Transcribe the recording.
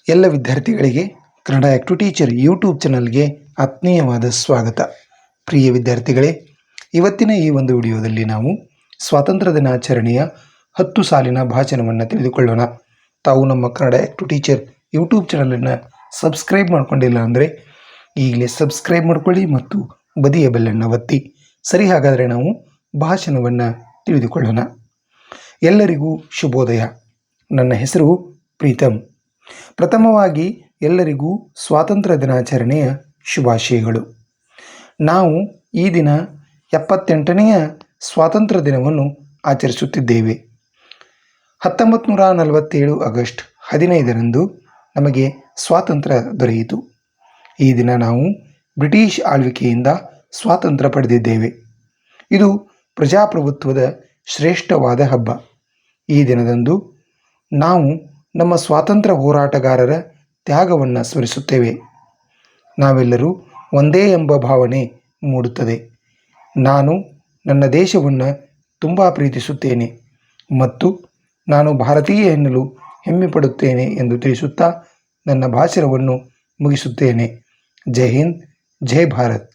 ಎಲ್ಲ ವಿದ್ಯಾರ್ಥಿಗಳಿಗೆ Kannada active teacher YouTube ಚಾನಲ್ಗೆ ಆತ್ಮೀಯವಾದ ಸ್ವಾಗತ. ಪ್ರಿಯ ವಿದ್ಯಾರ್ಥಿಗಳೇ, ಇವತ್ತಿನ ಈ ಒಂದು ವಿಡಿಯೋದಲ್ಲಿ ನಾವು ಸ್ವಾತಂತ್ರ್ಯ ದಿನಾಚರಣೆಯ 10 ಸಾಲಿನ ಭಾಷಣವನ್ನು ತಿಳಿದುಕೊಳ್ಳೋಣ. ತಾವು ನಮ್ಮ ಕನ್ನಡ ಆ್ಯಕ್ಟಿವ್ ಟೀಚರ್ ಯೂಟ್ಯೂಬ್ ಚಾನಲನ್ನು ಸಬ್ಸ್ಕ್ರೈಬ್ ಮಾಡ್ಕೊಂಡಿಲ್ಲ ಅಂದರೆ ಈಗಲೇ ಸಬ್ಸ್ಕ್ರೈಬ್ ಮಾಡ್ಕೊಳ್ಳಿ ಮತ್ತು ಬದಿಯ ಬೆಲ್ಲನ್ನು ಒತ್ತಿ. ಸರಿ, ಹಾಗಾದರೆ ನಾವು ಭಾಷಣವನ್ನು ತಿಳಿದುಕೊಳ್ಳೋಣ. ಎಲ್ಲರಿಗೂ ಶುಭೋದಯ. ನನ್ನ ಹೆಸರು ಪ್ರೀತಮ್. ಪ್ರಥಮವಾಗಿ ಎಲ್ಲರಿಗೂ ಸ್ವಾತಂತ್ರ್ಯ ದಿನಾಚರಣೆಯ ಶುಭಾಶಯಗಳು. ನಾವು ಈ ದಿನ 78ನೆಯ ಸ್ವಾತಂತ್ರ್ಯ ದಿನವನ್ನು ಆಚರಿಸುತ್ತಿದ್ದೇವೆ. 1947 ಆಗಸ್ಟ್ 15ರಂದು ನಮಗೆ ಸ್ವಾತಂತ್ರ್ಯ ದೊರೆಯಿತು. ಈ ದಿನ ನಾವು ಬ್ರಿಟಿಷ್ ಆಳ್ವಿಕೆಯಿಂದ ಸ್ವಾತಂತ್ರ್ಯ ಪಡೆದಿದ್ದೇವೆ. ಇದು ಪ್ರಜಾಪ್ರಭುತ್ವದ ಶ್ರೇಷ್ಠವಾದ ಹಬ್ಬ. ಈ ದಿನದಂದು ನಾವು ನಮ್ಮ ಸ್ವಾತಂತ್ರ್ಯ ಹೋರಾಟಗಾರರ ತ್ಯಾಗವನ್ನು ಸ್ಮರಿಸುತ್ತೇವೆ. ನಾವೆಲ್ಲರೂ ಒಂದೇ ಎಂಬ ಭಾವನೆ ಮೂಡುತ್ತದೆ. ನಾನು ನನ್ನ ದೇಶವನ್ನು ತುಂಬ ಪ್ರೀತಿಸುತ್ತೇನೆ ಮತ್ತು ನಾನು ಭಾರತೀಯ ಎನ್ನಲು ಹೆಮ್ಮೆ ಪಡುತ್ತೇನೆ ಎಂದು ತಿಳಿಸುತ್ತಾ ನನ್ನ ಭಾಷಣವನ್ನು ಮುಗಿಸುತ್ತೇನೆ. ಜೈ ಹಿಂದ್, ಜೈ ಭಾರತ್.